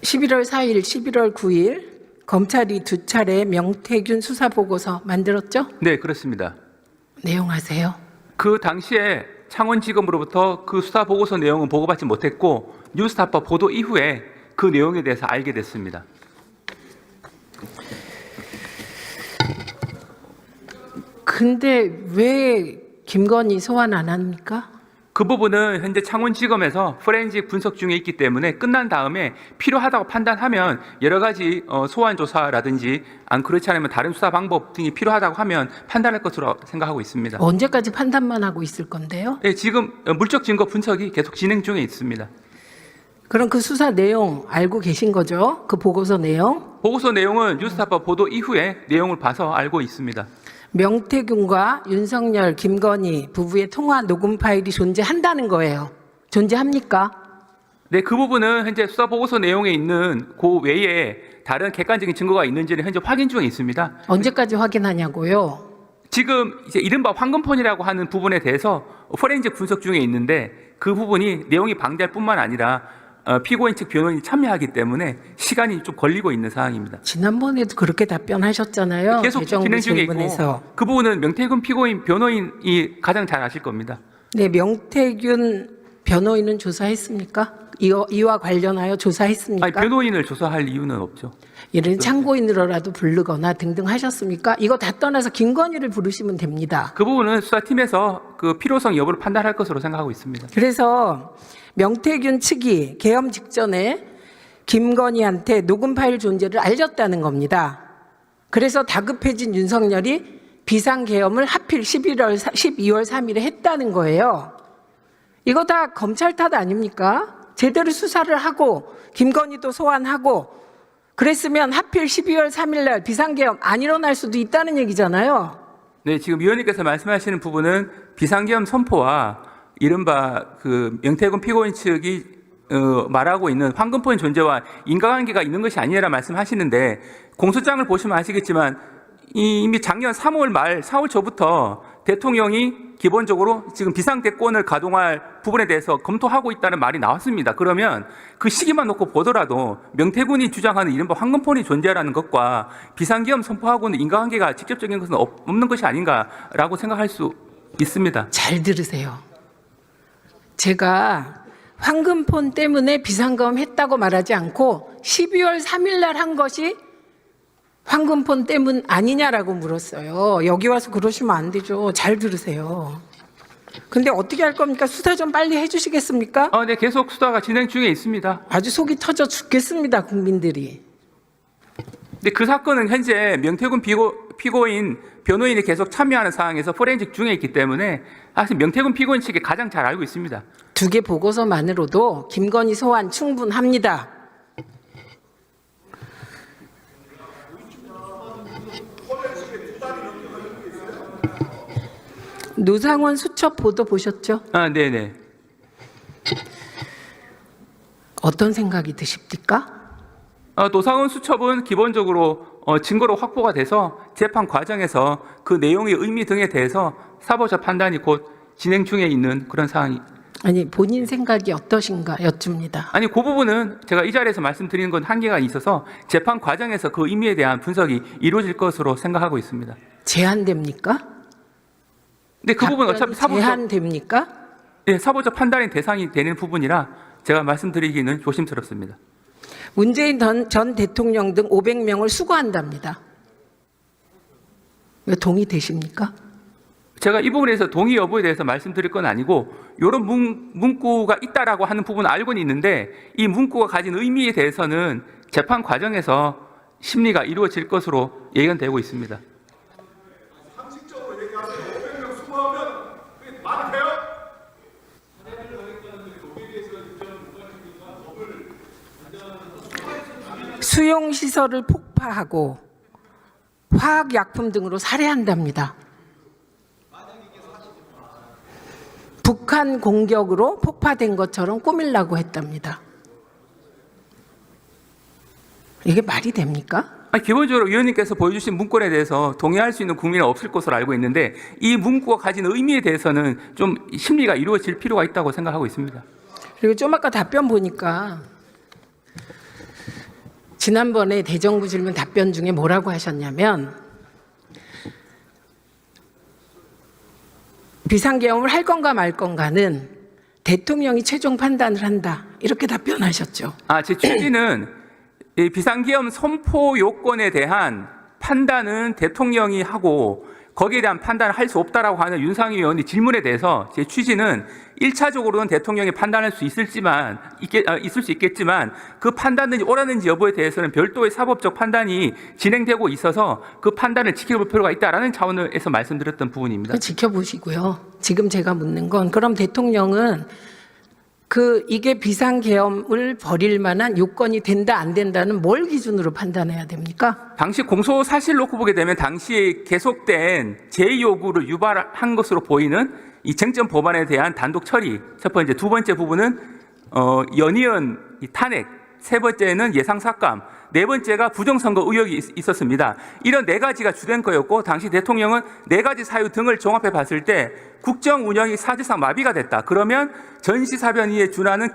11월 4일, 11월 9일 검찰이 2차례 명태균 수사 보고서 만들었죠? 네, 그렇습니다. 내용 아세요? 그 당시에 창원지검으로부터 그 수사 보고서 내용은 보고받지 못했고 뉴스타파 보도 이후에 그 내용에 대해서 알게 됐습니다. 근데 왜 김건희 소환 안 합니까? 그 부분은 현재 창원지검에서 포렌식 분석 중에 있기 때문에 끝난 다음에 필요하다고 판단하면 여러 가지 소환 조사라든지 안 그렇지 않으면 다른 수사 방법 등이 필요하다고 하면 판단할 것으로 생각하고 있습니다. 언제까지 판단만 하고 있을 건데요? 네, 지금 물적 증거 분석이 계속 진행 중에 있습니다. 그럼 그 수사 내용 알고 계신 거죠? 그 보고서 내용? 보고서 내용은 뉴스타파 보도 이후에 내용을 봐서 알고 있습니다. 명태균과 윤석열, 김건희 부부의 통화 녹음 파일이 존재한다는 거예요. 존재합니까? 네, 그 부분은 현재 수사 보고서 내용에 있는 그 외에 다른 객관적인 증거가 있는지는 현재 확인 중에 있습니다. 언제까지 확인하냐고요? 지금 이제 이른바 황금폰이라고 하는 부분에 대해서 포렌식 분석 중에 있는데 그 부분이 내용이 방대할 뿐만 아니라 피고인 측 변호인이 참여하기 때문에 시간이 좀 걸리고 있는 상황입니다. 지난번에도 그렇게 답변하셨잖아요. 계속 진행 중에 있고 질문에서. 그 부분은 명태균 피고인 변호인이 가장 잘 아실 겁니다. 네, 명태균 변호인은 조사했습니까? 이와 관련하여 조사했습니까? 아니, 변호인을 조사할 이유는 없죠. 이런 참고인으로라도 부르거나 등등 하셨습니까? 이거 다 떠나서 김건희를 부르시면 됩니다. 그 부분은 수사팀에서 그 필요성 여부를 판단할 것으로 생각하고 있습니다. 그래서 명태균 측이 계엄 직전에 김건희한테 녹음 파일 존재를 알렸다는 겁니다. 그래서 다급해진 윤석열이 비상계엄을 하필 12월 3일에 했다는 거예요. 이거 다 검찰 탓 아닙니까? 제대로 수사를 하고 김건희도 소환하고 그랬으면 하필 12월 3일 날 비상계엄 안 일어날 수도 있다는 얘기잖아요. 네, 지금 위원님께서 말씀하시는 부분은 비상계엄 선포와 이른바 그 명태균 피고인 측이 말하고 있는 황금폰의 존재와 인과관계가 있는 것이 아니라 말씀하시는데 공소장을 보시면 아시겠지만 이미 작년 3월 말 4월 초부터 대통령이 기본적으로 지금 비상대권을 가동할 부분에 대해서 검토하고 있다는 말이 나왔습니다. 그러면 그 시기만 놓고 보더라도 명태균이 주장하는 이른바 황금폰이 존재라는 것과 비상계엄 선포하고는 인과관계가 직접적인 것은 없는 것이 아닌가라고 생각할 수 있습니다. 잘 들으세요. 제가 황금폰 때문에 비상계엄 했다고 말하지 않고 12월 3일 날 한 것이 황금폰 때문 아니냐라고 물었어요. 여기 와서 그러시면 안 되죠. 잘 들으세요. 근데 어떻게 할 겁니까? 수사 좀 빨리 해주시겠습니까? 네, 계속 수사가 진행 중에 있습니다. 아주 속이 터져 죽겠습니다, 국민들이. 근데 그 사건은 현재 명태균 피고인 변호인이 계속 참여하는 상황에서 포렌식 중에 있기 때문에 사실 명태균 피고인 측이 가장 잘 알고 있습니다. 2개 보고서만으로도 김건희 소환 충분합니다. 노상원 수첩 보도 보셨죠? 네네. 어떤 생각이 드십니까? 노상원 수첩은 기본적으로 증거로 확보가 돼서 재판 과정에서 그 내용의 의미 등에 대해서 사법적 판단이 곧 진행 중에 있는 그런 상황이. 아니, 본인 생각이 어떠신가 여쭙니다. 아니, 그 부분은 제가 이 자리에서 말씀드리는 건 한계가 있어서 재판 과정에서 그 의미에 대한 분석이 이루어질 것으로 생각하고 있습니다. 제한됩니까? 근데 그 부분은 어차피 제한됩니까? 네, 사법적 판단의 대상이 되는 부분이라 제가 말씀드리기는 조심스럽습니다. 문재인 전 대통령 등 500명을 수거한답니다. 왜 동의되십니까? 제가 이 부분에 대해서 동의 여부에 대해서 말씀드릴 건 아니고 이런 문구가 있다라고 하는 부분은 알고는 있는데 이 문구가 가진 의미에 대해서는 재판 과정에서 심리가 이루어질 것으로 예견되고 있습니다. 상식적으로 얘기하세요. 500명 수거하면 그게 말이 돼요? 수용시설을 폭파하고 화학약품 등으로 살해한답니다. 북한 공격으로 폭파된 것처럼 꾸밀라고 했답니다. 이게 말이 됩니까? 기본적으로 위원님께서 보여주신 문건에 대해서 동의할 수 있는 국민은 없을 것으로 알고 있는데 이 문구가 가진 의미에 대해서는 좀 심리가 이루어질 필요가 있다고 생각하고 있습니다. 그리고 좀 아까 답변 보니까 지난번에 대정부 질문 답변 중에 뭐라고 하셨냐면 비상계엄을 할 건가 말 건가는 대통령이 최종 판단을 한다. 이렇게 답변하셨죠. 제 취지는 이 비상계엄 선포 요건에 대한 판단은 대통령이 하고 거기에 대한 판단을 할 수 없다라고 하는 윤상희 의원의 질문에 대해서 제 취지는 1차적으로는 대통령이 판단할 수 있을 수 있겠지만 그 판단이 옳았는지 여부에 대해서는 별도의 사법적 판단이 진행되고 있어서 그 판단을 지켜볼 필요가 있다라는 차원에서 말씀드렸던 부분입니다. 그 지켜보시고요. 지금 제가 묻는 건 그럼 대통령은 이게 비상계엄을 벌일 만한 요건이 된다 안 된다는 뭘 기준으로 판단해야 됩니까? 당시 공소 사실 놓고 보게 되면 당시에 계속된 제 요구를 유발한 것으로 보이는 이 쟁점 법안에 대한 단독 처리 첫 번째, 두 번째 부분은 연이은 탄핵, 세 번째는 예상 삭감, 네 번째가 부정선거 의혹이 있었습니다. 이런 네 가지가 주된 거였고 당시 대통령은 네 가지 사유 등을 종합해 봤을 때 국정 운영이 사실상 마비가 됐다. 그러면 전시사변위에 준하는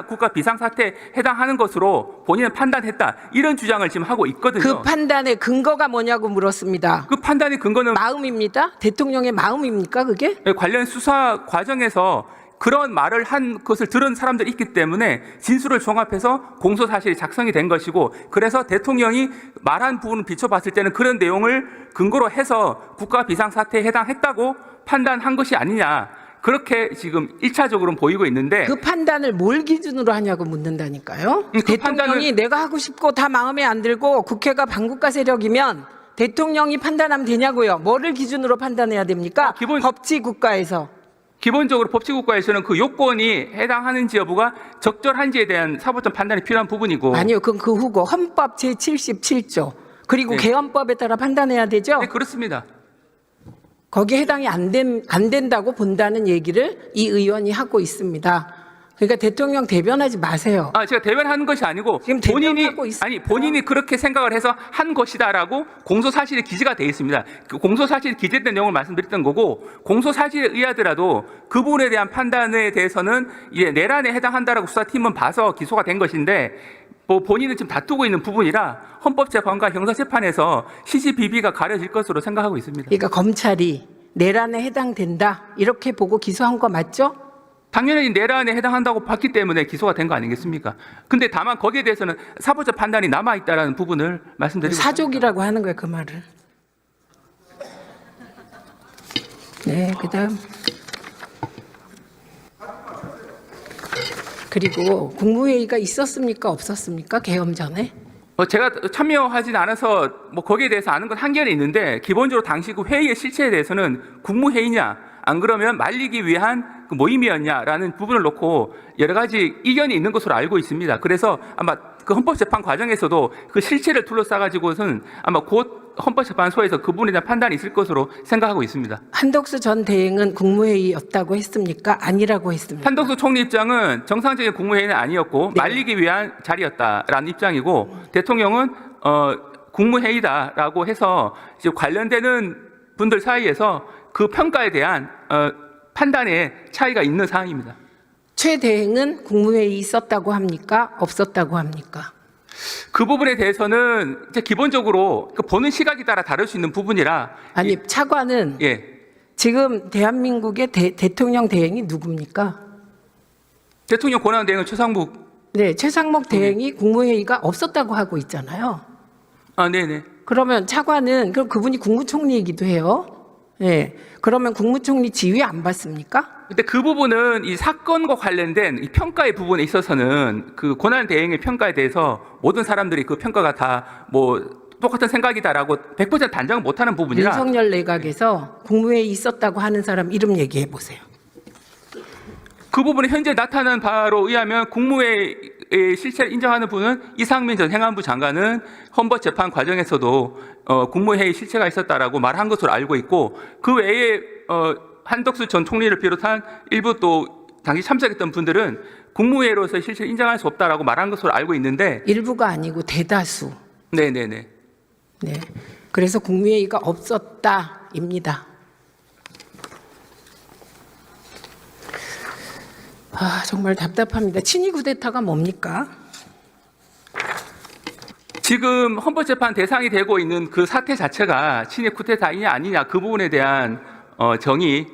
국가 비상사태에 해당하는 것으로 본인은 판단했다. 이런 주장을 지금 하고 있거든요. 그 판단의 근거가 뭐냐고 물었습니다. 그 판단의 근거는 마음입니다. 대통령의 마음입니까 그게? 관련 수사 과정에서 그런 말을 한 것을 들은 사람들이 있기 때문에 진술을 종합해서 공소 사실이 작성이 된 것이고 그래서 대통령이 말한 부분을 비춰봤을 때는 그런 내용을 근거로 해서 국가 비상사태에 해당했다고 판단한 것이 아니냐. 그렇게 지금 1차적으로는 보이고 있는데 그 판단을 뭘 기준으로 하냐고 묻는다니까요. 그 대통령이 내가 하고 싶고 다 마음에 안 들고 국회가 반국가 세력이면 대통령이 판단하면 되냐고요. 뭐를 기준으로 판단해야 됩니까? 법치국가에서. 기본적으로 법치국가에서는 그 요건이 해당하는지 여부가 적절한지에 대한 사법적 판단이 필요한 부분이고 아니요. 그건 그 후고 헌법 제77조 그리고 네. 개헌법에 따라 판단해야 되죠. 네, 그렇습니다. 거기에 해당이 안 된다고 본다는 얘기를 이 의원이 하고 있습니다. 그러니까 대통령 대변하지 마세요. 제가 대변하는 것이 아니고 지금 대변하고 있습니다. 본인이 그렇게 생각을 해서 한 것이다라고 공소 사실에 기재가 되어 있습니다. 그 공소 사실에 기재된 내용을 말씀드렸던 거고 공소 사실에 의하더라도 그 부분에 대한 판단에 대해서는 이제 내란에 해당한다라고 수사팀은 봐서 기소가 된 것인데 본인은 지금 다투고 있는 부분이라 헌법재판과 형사재판에서 시시비비가 가려질 것으로 생각하고 있습니다. 그러니까 검찰이 내란에 해당된다 이렇게 보고 기소한 거 맞죠? 당연히 내란에 해당한다고 봤기 때문에 기소가 된 거 아니겠습니까? 근데 다만 거기에 대해서는 사법적 판단이 남아있다는 부분을 말씀드리고 사족이라고 하는 거예요, 그 말을. 네, 그다음. 그리고 국무회의가 있었습니까? 없었습니까? 계엄 전에? 제가 참여하진 않아서 거기에 대해서 아는 건 한계는 있는데 기본적으로 당시 그 회의의 실체에 대해서는 국무회의냐 안 그러면 말리기 위한 그 모임이었냐라는 부분을 놓고 여러 가지 이견이 있는 것으로 알고 있습니다. 그래서 아마 그 헌법재판 과정에서도 그 실체를 둘러싸가지고는 아마 곧 헌법재판소에서 그 부분에 대한 판단이 있을 것으로 생각하고 있습니다. 한덕수 전 대행은 국무회의였다고 했습니까? 아니라고 했습니까? 한덕수 총리 입장은 정상적인 국무회의는 아니었고 네. 말리기 위한 자리였다라는 입장이고 대통령은 국무회의다라고 해서 이제 관련되는 분들 사이에서 그 평가에 대한 판단에 차이가 있는 사항입니다. 최 대행은 국무회의 있었다고 합니까? 없었다고 합니까? 그 부분에 대해서는 이제 기본적으로 그 보는 시각에 따라 다를 수 있는 부분이라 아니 차관은 지금 대한민국의 대통령 대행이 누굽니까? 대통령 권한대행은 최상목. 네, 최상목 대행이 국무회의가 없었다고 하고 있잖아요. 네네. 그러면 차관은 그럼 그분이 국무총리이기도 해요. 네, 그러면 국무총리 지휘 안 받습니까? 근데 그 부분은 이 사건과 관련된 이 평가의 부분에 있어서는 그 권한 대행의 평가에 대해서 모든 사람들이 그 평가가 다 똑같은 생각이다라고 100% 단정을 못하는 부분이라 윤석열 내각에서 국무회의 있었다고 하는 사람 이름 얘기해 보세요. 그 부분에 현재 나타난 바로 의하면 국무회의 실체를 인정하는 분은 이상민 전 행안부 장관은 헌법재판 과정에서도 국무회의 실체가 있었다라고 말한 것으로 알고 있고 그 외에 한덕수 전 총리를 비롯한 일부 또 당시 참석했던 분들은 국무회의로서 실체를 인정할 수 없다라고 말한 것으로 알고 있는데 일부가 아니고 대다수. 네네네. 네, 그래서 국무회의가 없었다입니다. 정말 답답합니다. 친위 쿠데타가 뭡니까? 지금 헌법재판 대상이 되고 있는 그 사태 자체가 친일 쿠데타이냐 아니냐 그 부분에 대한 정의,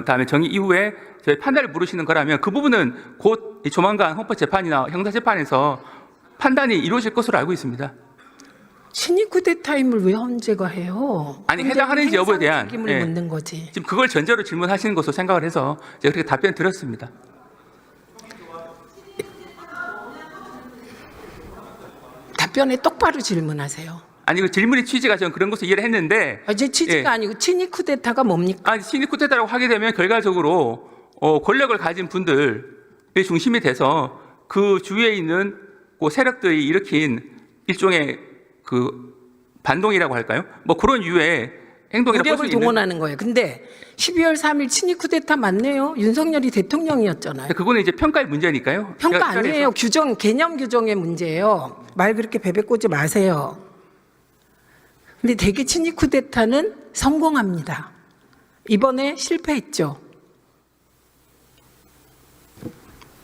다음에 정의 이후에 저희 판단을 물으시는 거라면 그 부분은 곧 조만간 헌법재판이나 형사재판에서 판단이 이루어질 것으로 알고 있습니다. 친일 쿠데타임을 왜 헌재가 해요? 아니, 해당하는지 여부에 대한, 책임을 예. 묻는 거지. 지금 그걸 전제로 질문하시는 것으로 생각을 해서 제가 그렇게 답변 드렸습니다. 답변에 똑바로 질문하세요. 아니, 그 질문의 취지가 저는 그런 것을 이해를 했는데, 제 취지가 예. 아니고 친일 쿠데타가 뭡니까? 아니, 친일 쿠데타라고 하게 되면 결과적으로 권력을 가진 분들의 중심이 돼서 그 주위에 있는 그 세력들이 일으킨 일종의 그 반동이라고 할까요? 뭐 그런 유의 행동이라고 볼 수 무력을 있는. 동원하는 거예요. 근데 12월 3일 친일 쿠데타 맞네요. 윤석열이 대통령이었잖아요. 그거는 이제 평가의 문제니까요. 평가 제가 이 자리에서 아니에요. 규정, 개념 규정의 문제예요. 말 그렇게 베베 꽂지 마세요. 근데 대개 친일 쿠데타는 성공합니다. 이번에 실패했죠.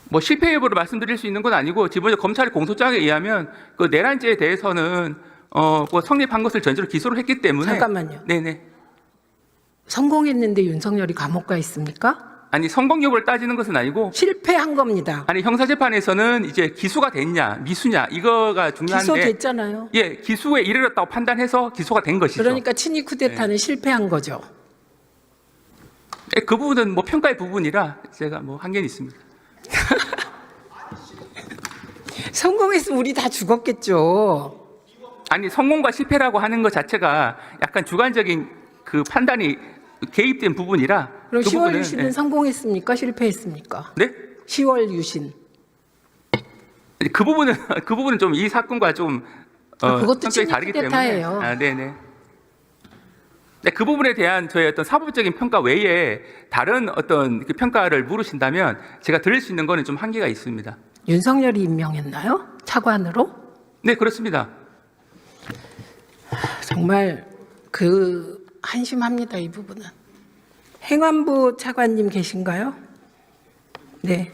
뭐 실패 여부를 말씀드릴 수 있는 건 아니고 지금까지 검찰의 공소장에 의하면 그 내란죄에 대해서는 뭐 성립한 것을 전제로 기소를 했기 때문에. 잠깐만요. 네네. 성공했는데 윤석열이 감옥 가 있습니까? 아니, 성공 여부를 따지는 것은 아니고, 실패한 겁니다. 아니, 형사재판에서는 이제 기소가 됐냐 미수냐 이거가 중요한데. 기소됐잖아요. 예, 기소에 이르렀다고 판단해서 기소가 된 것이죠. 그러니까 친일 쿠데타는 실패한 거죠. 예, 그 부분은 뭐 평가의 부분이라 제가 뭐 한계는 있습니다. 성공했으면 우리 다 죽었겠죠. 아니, 성공과 실패라고 하는 것 자체가 약간 주관적인 그 판단이 개입된 부분이라. 그럼 그 10월 부분은, 유신은 예. 성공했습니까? 실패했습니까? 네? 10월 유신. 그 부분은 좀 이 사건과 좀 그것도 성격이 다르기 때문에. 친일쿠데타예요. 네네. 네, 그 부분에 대한 저의 어떤 사법적인 평가 외에 다른 어떤 그 평가를 물으신다면 제가 드릴 수 있는 거는 좀 한계가 있습니다. 윤석열이 임명했나요? 차관으로? 네, 그렇습니다. 정말 한심합니다, 이 부분은. 행안부 차관님 계신가요? 네.